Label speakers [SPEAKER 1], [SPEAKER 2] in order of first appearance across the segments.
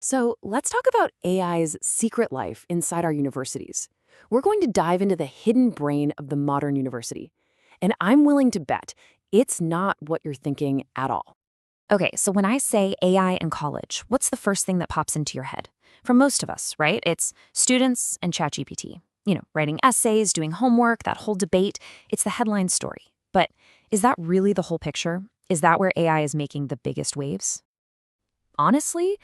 [SPEAKER 1] So let's talk about AI's secret life inside our universities. We're going to dive into the hidden brain of the modern university. And I'm willing to bet it's not what you're thinking at all.
[SPEAKER 2] Okay, so when I say AI in college, what's the first thing that pops into your head? For most of us, right? It's students and ChatGPT. Writing essays, doing homework, that whole debate. It's the headline story. But is that really the whole picture? Is that where AI is making the biggest waves? Honestly,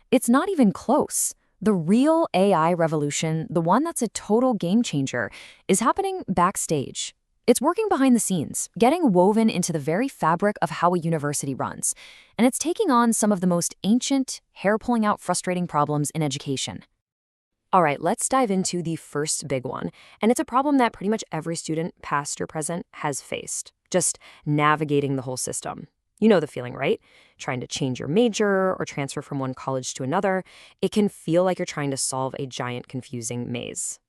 [SPEAKER 2] it's not even close. The real AI revolution, the one that's a total game changer, is happening backstage. It's working behind the scenes, getting woven into the very fabric of how a university runs. And it's taking on some of the most ancient, hair-pulling out frustrating problems in education.
[SPEAKER 1] All right, let's dive into the first big one. And it's a problem that pretty much every student, past or present, has faced. Just navigating the whole system. You know the feeling, right? Trying to change your major or transfer from one college to another. It can feel like you're trying to solve a giant, confusing maze.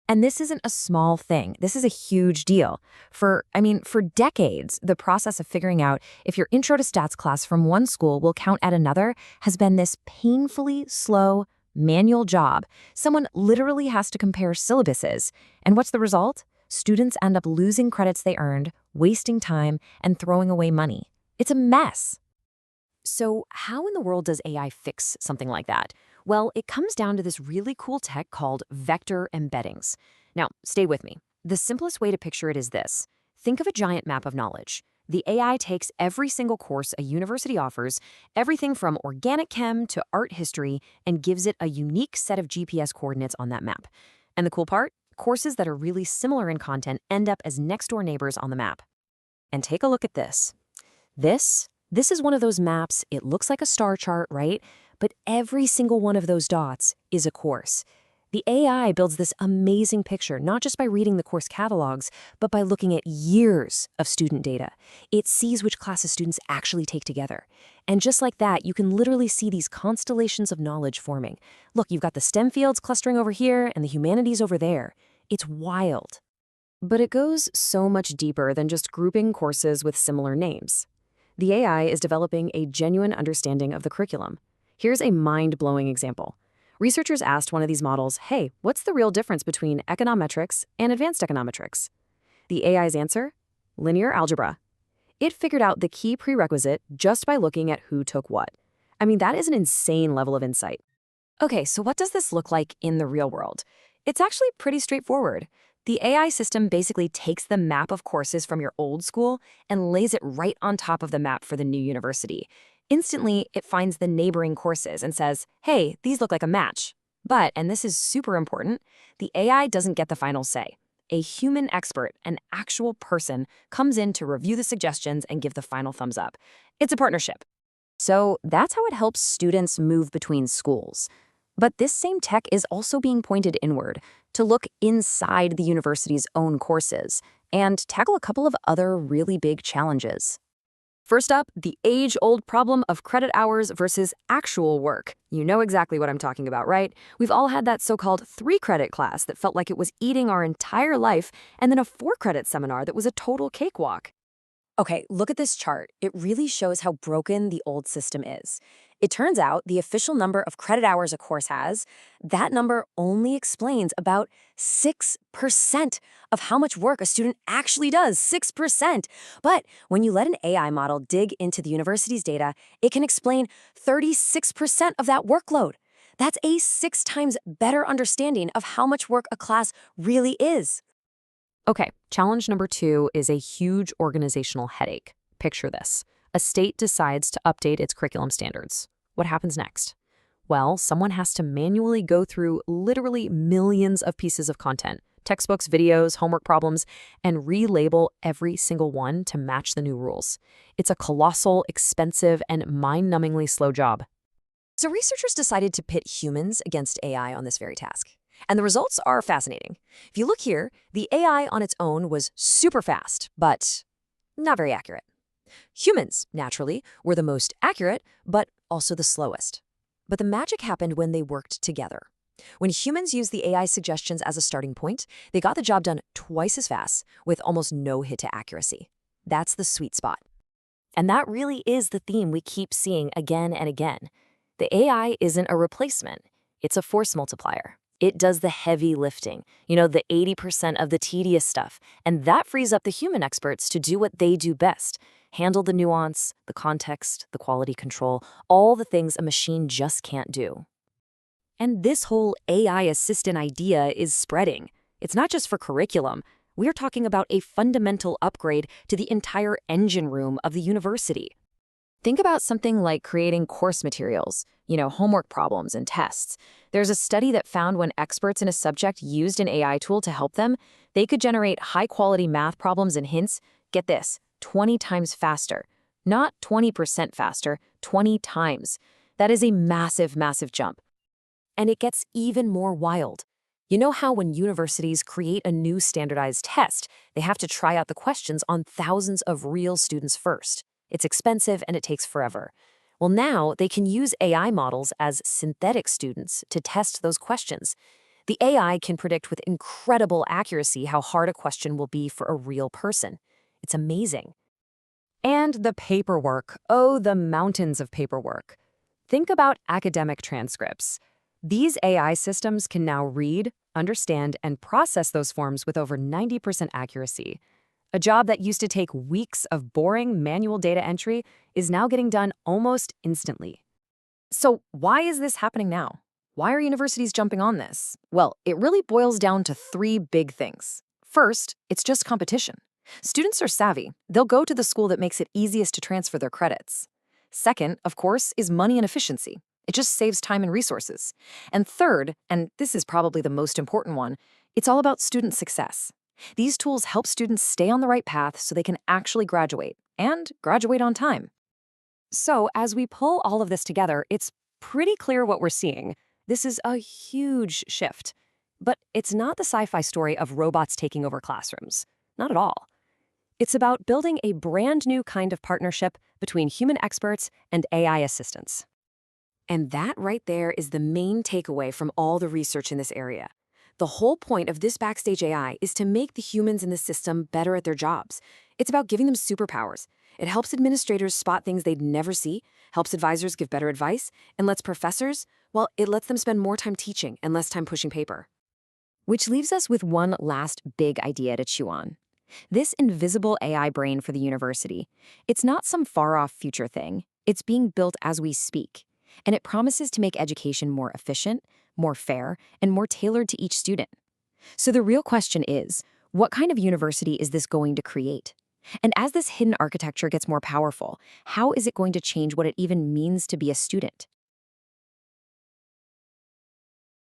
[SPEAKER 2] And this isn't a small thing. This is a huge deal. For decades, the process of figuring out if your intro to stats class from one school will count at another has been this painfully slow, manual job. Someone literally has to compare syllabuses. And what's the result? Students end up losing credits they earned, wasting time, and throwing away money. It's a mess.
[SPEAKER 1] So, how in the world does AI fix something like that? Well, it comes down to this really cool tech called vector embeddings. Now, stay with me. The simplest way to picture it is this. Think of a giant map of knowledge. The AI takes every single course a university offers, everything from organic chem to art history, and gives it a unique set of GPS coordinates on that map. And the cool part? Courses that are really similar in content end up as next-door neighbors on the map. And take a look at this. This is one of those maps. It looks like a star chart, right? But every single one of those dots is a course. The AI builds this amazing picture, not just by reading the course catalogs, but by looking at years of student data. It sees which classes students actually take together. And just like that, you can literally see these constellations of knowledge forming. Look, you've got the STEM fields clustering over here and the humanities over there. It's wild. But it goes so much deeper than just grouping courses with similar names. The AI is developing a genuine understanding of the curriculum. Here's a mind-blowing example. Researchers asked one of these models, hey, what's the real difference between econometrics and advanced econometrics? The AI's answer? Linear algebra. It figured out the key prerequisite just by looking at who took what. I mean, that is an insane level of insight. Okay, so what does this look like in the real world? It's actually pretty straightforward. The AI system basically takes the map of courses from your old school and lays it right on top of the map for the new university. Instantly, it finds the neighboring courses and says, hey, these look like a match. But, and this is super important, the AI doesn't get the final say. A human expert, an actual person, comes in to review the suggestions and give the final thumbs up. It's a partnership. So that's how it helps students move between schools. But this same tech is also being pointed inward to look inside the university's own courses and tackle a couple of other really big challenges. First up, the age-old problem of credit hours versus actual work. You know exactly what I'm talking about, right? We've all had that so-called 3-credit class that felt like it was eating our entire life, and then a 4-credit seminar that was a total cakewalk. Okay, look at this chart. It really shows how broken the old system is. It turns out the official number of credit hours a course has, that number only explains about 6% of how much work a student actually does, 6%. But when you let an AI model dig into the university's data, it can explain 36% of that workload. That's a 6 times better understanding of how much work a class really is. Okay, challenge number 2 is a huge organizational headache. Picture this. A state decides to update its curriculum standards. What happens next? Well, someone has to manually go through literally millions of pieces of content, textbooks, videos, homework problems, and relabel every single one to match the new rules. It's a colossal, expensive, and mind-numbingly slow job. So researchers decided to pit humans against AI on this very task. And the results are fascinating. If you look here, the AI on its own was super fast, but not very accurate. Humans, naturally, were the most accurate, but also the slowest. But the magic happened when they worked together. When humans used the AI suggestions as a starting point, they got the job done twice as fast, with almost no hit to accuracy. That's the sweet spot. And that really is the theme we keep seeing again and again. The AI isn't a replacement, it's a force multiplier. It does the heavy lifting, the 80% of the tedious stuff, and that frees up the human experts to do what they do best: handle the nuance, the context, the quality control, all the things a machine just can't do. And this whole AI assistant idea is spreading. It's not just for curriculum. We're talking about a fundamental upgrade to the entire engine room of the university. Think about something like creating course materials, homework problems and tests. There's a study that found when experts in a subject used an AI tool to help them, they could generate high-quality math problems and hints, get this, 20 times faster. Not 20% faster, 20 times. That is a massive, massive jump. And it gets even more wild. You know how when universities create a new standardized test, they have to try out the questions on thousands of real students first. It's expensive and it takes forever. Well, now they can use AI models as synthetic students to test those questions. The AI can predict with incredible accuracy how hard a question will be for a real person. It's amazing. And the paperwork. Oh, the mountains of paperwork. Think about academic transcripts. These AI systems can now read, understand, and process those forms with over 90% accuracy. A job that used to take weeks of boring manual data entry is now getting done almost instantly. So why is this happening now? Why are universities jumping on this? Well, it really boils down to three big things. First, it's just competition. Students are savvy. They'll go to the school that makes it easiest to transfer their credits. Second, of course, is money and efficiency. It just saves time and resources. And third, and this is probably the most important one, it's all about student success. These tools help students stay on the right path so they can actually graduate, and graduate on time. So as we pull all of this together, it's pretty clear what we're seeing. This is a huge shift. But it's not the sci-fi story of robots taking over classrooms. Not at all. It's about building a brand new kind of partnership between human experts and AI assistants. And that right there is the main takeaway from all the research in this area. The whole point of this backstage AI is to make the humans in the system better at their jobs. It's about giving them superpowers. It helps administrators spot things they'd never see, helps advisors give better advice, and lets professors, well, it lets them spend more time teaching and less time pushing paper. Which leaves us with one last big idea to chew on. This invisible AI brain for the university, it's not some far-off future thing. It's being built as we speak. And it promises to make education more efficient, more fair, and more tailored to each student. So the real question is, what kind of university is this going to create? And as this hidden architecture gets more powerful, how is it going to change what it even means to be a student?